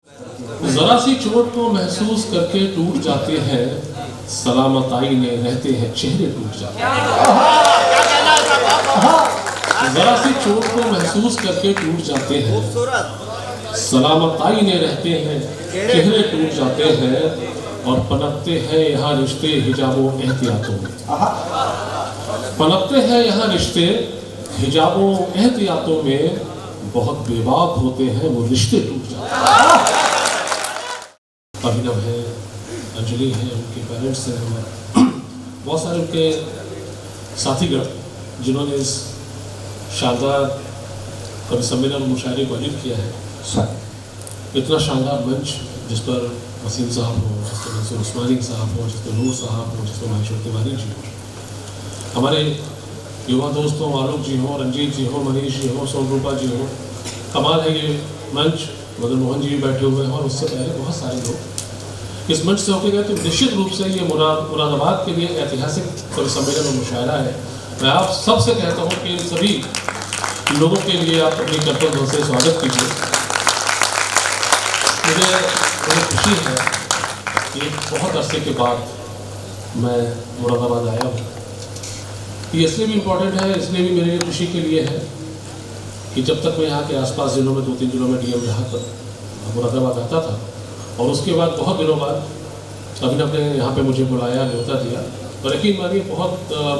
जरा सी चोट को महसूस करके टूट जाते हैं, सलामत आईने रहते हैं चेहरे टूट जाते हैं। जरा सी चोट को महसूस करके टूट जाते हैं, सलामत आईने रहते हैं चेहरे टूट जाते हैं, और पनपते हैं यहाँ रिश्ते हिजाबों एहतियातों में। पनपते हैं यहाँ रिश्ते हिजाबों एहतियातों में, बहुत बेबाक होते हैं वो रिश्ते टूट जाते हैं। अभिनव है, अंजलि है, उनके पेरेंट्स हैं, बहुत सारे उनके साथीगण जिन्होंने इस शानदार कवि सम्मेलन मुशायरे को अजीब किया है। इतना शानदार मंच जिस पर वसीम साहब हो, जिस पर मंसूर उस्मानी साहब हो, जिस पर नूर साहब हो, जिस पर महेश्वर तिवारी जी हो, हमारे युवा दोस्तों आलोक जी हो, रंजीत जी हो, मनीष जी हो, सोनरूपा जी हो, कमाल है ये मंच। मदन मोहन जी भी बैठे हुए हैं और उससे पहले बहुत सारे लोग इस मंच से होके गए। तो निश्चित रूप से ये मुरादाबाद के लिए ऐतिहासिक कवि सम्मेलन और मुशायरा है। मैं आप सबसे कहता हूँ कि इन सभी लोगों के लिए आप अपनी कर्तव्य से स्वागत कीजिए। मुझे बड़ी खुशी है कि बहुत अरसे के बाद मैं मुरादाबाद आया हूँ। ये इसलिए भी इम्पोर्टेंट है, इसलिए भी मेरे लिए खुशी के लिए है कि जब तक मैं यहाँ के आसपास जिलों में 2-3 जिलों में डीएम रहा था, मुरादाबाद आता था, और उसके बाद बहुत दिनों बाद अभिनव ने यहाँ पे मुझे बुलाया, न्योता दिया, और यकीन मानिए बहुत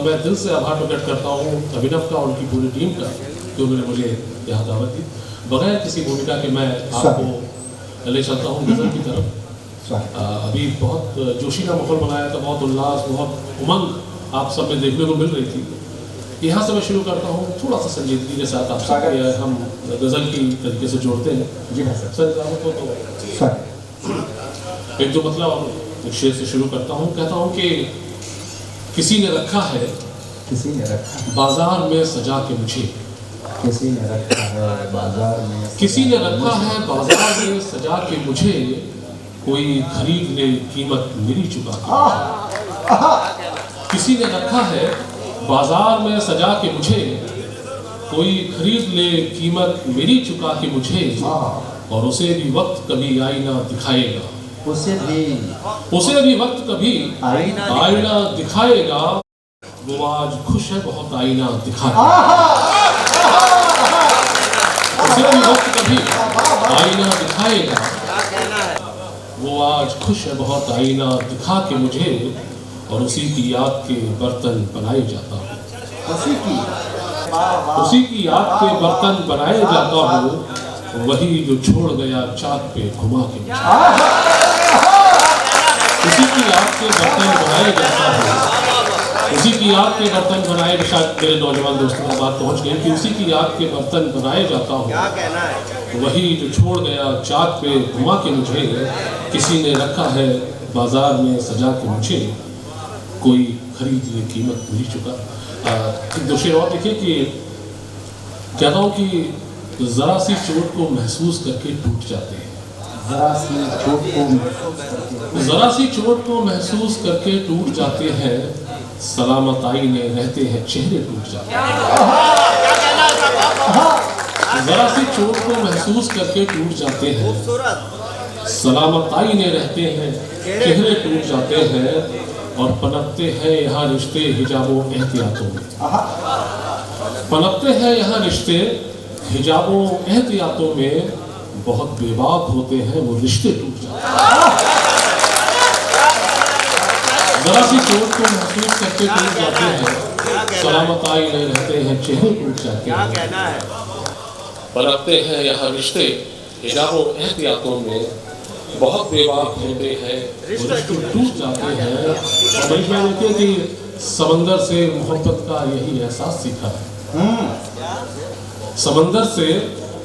मैं दिल से आभार प्रकट करता हूँ अभिनव का और उनकी पूरी टीम का कि उन्होंने मुझे यहाँ दावत दी। बगैर किसी भूमिका के मैं आपको ले चलता हूँ गज़ल की तरफ। अभी बहुत जोशीला माहौल बनाया था, बहुत उल्लास, बहुत उमंग आप सब में देखने को मिल रही थी। यहाँ से मैं शुरू करता हूँ थोड़ा सा संजीदगी के साथ। आपसे हम गज़ल की तरीके से जोड़ते हैं। जी हाँ सर। एक जो मतलब एक शेर से शुरू करता हूँ, कहता हूँ कि किसी ने रखा है बाजार में सजा के मुझे, किसी ने रखा है बाजार में सजा के मुझे, कोई खरीद ले कीमत मेरी चुका के। किसी ने रखा है बाजार में सजा के मुझे, कोई खरीद ले कीमत मेरी चुका के मुझे, और उसे भी वक्त कभी आईना दिखाएगा, उसे भी वक्त कभी आईना दिखाएगा, वो आज खुश है बहुत आईना दिखाएगा। उसे भी वक्त कभी आईना दिखाएगा, वो आज खुश है बहुत आईना दिखा के मुझे, और उसी की याद के बर्तन बनाए जाता हूँ, उसी की याद के बर्तन बनाए जाता हूँ, वही जो छोड़ गया चाक पे घुमा के मुझे। उसी की याद के बर्तन बनाए जाता हूँ, उसी की याद के बर्तन बनाए, शायद मेरे नौजवान दोस्तों की बात पहुँच गई कि उसी की याद के बर्तन बनाए जाता हूँ, वही जो छोड़ गया चाक पे घुमा के मुझे, किसी ने रखा है बाजार में सजा के मुझे, कोई खरीद ये कीमत नहीं चुका। दो शेर और देखिए कि कहता हूँ कि जरा सी चोट को महसूस करके टूट जाते हैं, जरा सी चोट को महसूस करके टूट जाते हैं, सलामत आईने रहते हैं चेहरे टूट जाते हैं। जरा सी चोट को महसूस करके टूट जाते हैं, सलामत आईने रहते हैं चेहरे टूट जाते हैं, और पनपते हैं यहाँ रिश्ते हिजाबों एहतियातों में। पनपते हैं यहाँ रिश्ते हिजाबों एहतियातों में, बहुत बेबाक होते हैं वो रिश्ते टूट जाते हैं। जरा सी चोट को महसूस करके टूट जाते हैं, सलामत आईने रहते हैं चेहरे टूट जाते हैं, पनपते हैं यहाँ रिश्ते हिजाबों एहतियातों में, बहुत बेबाक होते हैं रिश्ते टूट जाते हैं। और मैं देखिए कि समंदर से मोहब्बत का यही एहसास सीखा है, समंदर से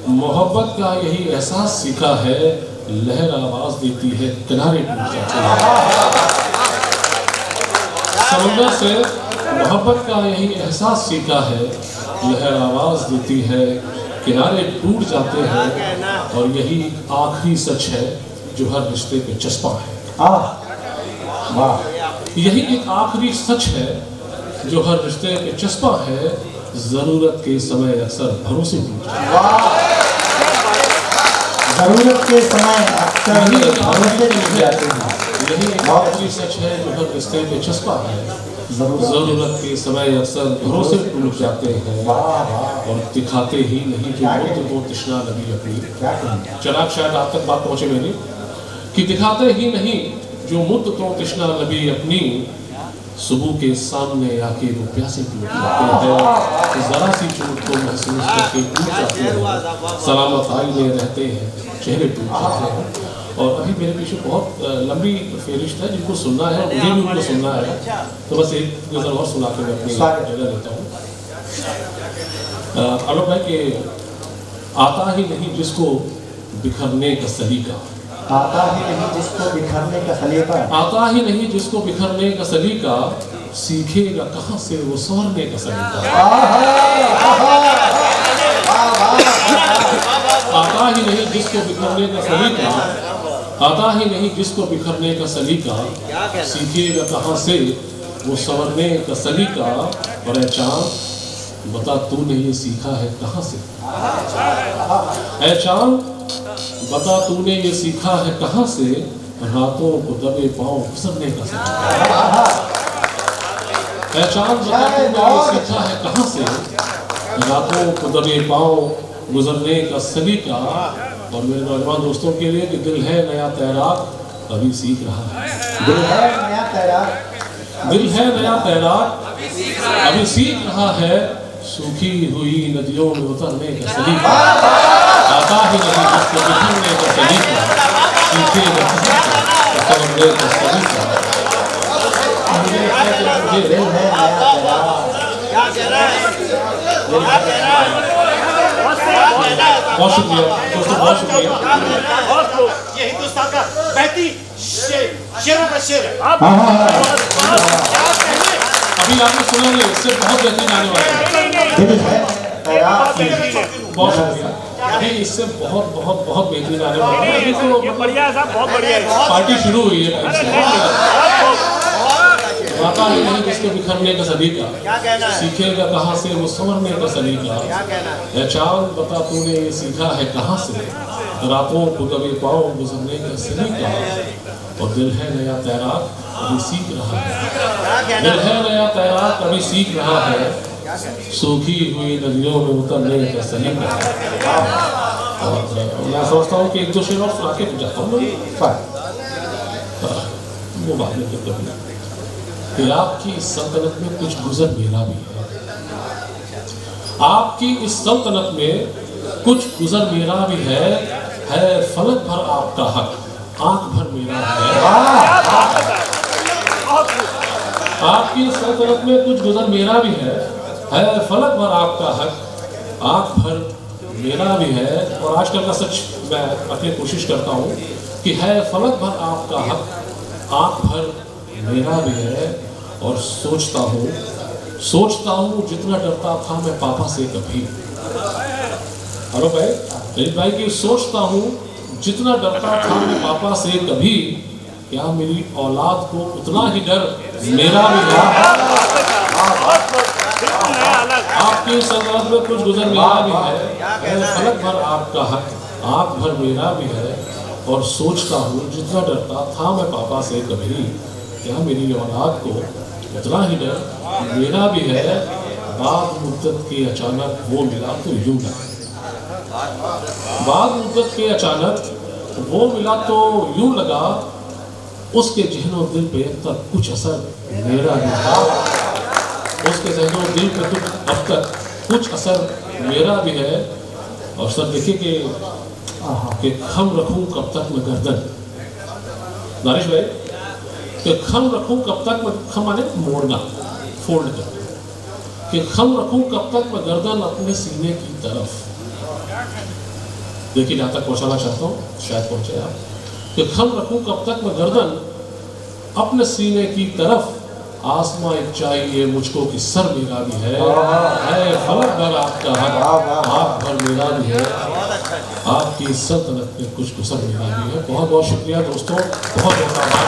मोहब्बत का यही एहसास सीखा है, लहर आवाज देती है किनारे टूट जाते हैं। समंदर से मोहब्बत का यही एहसास सीखा है, लहर आवाज देती है किनारे टूट जाते हैं, और यही आखिरी सच है जो हर रिश्ते पे चस्पा है। यही एक आखिरी सच है जो हर रिश्ते पे चस्पा है, जरूरत के समय अक्सर भरोसे टूट जाते हैं। जरूरत के समय अक्सर भरोसे टूट जाते हैं। यही एक आखिरी सच है जो हर रिश्ते पे चस्पा है। जरूरत के समय अक्सर भरोसे टूट जाते हैं और दिखाते ही नहीं जो मुद्द को तृष्णा लगी अपनी। चराग शायद आप तक बात पहुंचे मेरी कि दिखाते ही नहीं जो मुद्द तो तृष्णा लगी अपनी, सुबह के सामने आके वो प्यासे टूट जाते हैं। तो जरा सी चोट को महसूस करके टूट जाते हैं, सलामत आईने रहते हैं, चेहरे टूट जाते हैं। और अभी मेरे पीछे बहुत लंबी फेरिश्त है जिनको सुनना है, मुझे भी उनको सुनना है, तो बस एक गजल और सुना के मैं अपनी जगह लेता हूँ। आलोक भाई के आता ही नहीं जिसको बिखरने का सलीका, आता ही नहीं जिसको बिखरने का सलीका, आता ही नहीं जिसको बिखरने का सलीका, सीखेगा कहाँ से वो संवरने का सलीका। आता ही नहीं जिसको बिखरने का सलीका, आता ही नहीं जिसको बिखरने का सलीका, सीखेगा कहाँ से वो संवरने का सलीका। और ऐ चाँद बता तूने ये सीखा है कहाँ से, ऐ चाँद बता तूने ये सीखा है कहाँ से, रातों को दबे पाँव गुजरने का सलीका। ऐ चाँद बता तूने ये सीखा है कहाँ से, रातों को दबे पाँव गुजरने का सलीका। और मेरे नौजवान दोस्तों के लिए कि दिल है नया तैराक अभी सीख रहा है, दिल है नया तैराक, दिल है नया तैराक अभी सीख रहा है, सूखी हुई नदियों में उतरने का सलीका। आता ही नहीं जिसको बिखरने का सलीका, सीखेगा उतरने का सलीका। दिल है नया तैराक। बहुत शुक्रिया दोस्तों, बहुत शुक्रिया। ये हिंदुस्तान का बहती शेरों का शेर है। अभी आपने सुना नहीं, इससे बहुत बेहतरीन आने वाला है। दिल है तैराक। बहुत शुक्रिया। अभी इससे बहुत बहुत बहुत बेहतरीन आने वाला है। अभी तो बढ़िया साहब, बहुत बढ़िया है। पार्टी शुरू हुई है। आता ही नहीं जिसको बिखरने का सलीका, सीखेगा कहाँ से वो संवरने का सलीका। ऐ चाँद बता तूने ये सीखा है कहाँ से, रातों को दबे पाँव गुजरने का सलीका। और दिल है नया तैराक अभी सीख रहा है, दिल है नया तैराक अभी सीख रहा है, सूखी हुई नदियों में उतरने का सलीका। और मैं समझता हूँ कि एक दो शेर और सुना के जाता हूँ वो बात नहीं करते कि आपकी इस सल्तनत में कुछ गुजर मेरा भी है, आपकी इस सल्तनत में कुछ गुजर मेरा भी है फलक भर आपका हक, आंख भर मेरा है। आपकी इस सल्तनत में कुछ गुजर मेरा भी है फलक भर आपका हक, आंख भर मेरा भी है। और आजकल का सच मैं अपनी कोशिश करता हूँ कि है फलक भर आपका हक, आंख भर मेरा भी है। और सोचता हूँ जितना डरता था मैं पापा से कभी। हेलो भाई, रजित भाई की सोचता हूँ जितना डरता था मैं पापा से कभी, क्या मेरी औलाद को उतना ही डर मेरा भी है। आपकी सल्तनत में कुछ गुजर मेरा भी है फलक भर आपका हक, आंख भर मेरा भी है। और सोचता हूँ जितना डरता था मैं पापा से कभी, क्या मेरी औलाद को उतना ही डर मेरा भी है। बाद मुद्दत के अचानक वो मिला तो यूं लगा, बाद मुद्दत के अचानक वो मिला तो यूं लगा, उसके जहनो दिल पे अब तक कुछ असर मेरा भी था, उसके जहनो दिल पे अब तक कुछ असर मेरा भी है। और सर देखिए कि खम रखूं कब तक मैं गर्दन, नारिश भाई कि खम रखूं कब तक मैं, खम माने मोड़ना, फोल्ड करना, कि खम रखूं कब तक मैं गर्दन अपने सीने की तरफ। देखिए जहाँ तक पहुँचाना चाहता हूँ शायद पहुँचे आप, कि खम रखूं कब तक मैं गर्दन अपने सीने की तरफ, आसमां एक चाहिए मुझको कि सर मेरा भी है फलक भर आपका हक, आँख भर मेरा भी है। आपकी सल्तनत में कुछ गुजर मेरा भी है। बहुत बहुत शुक्रिया दोस्तों, बहुत बहुत आभार।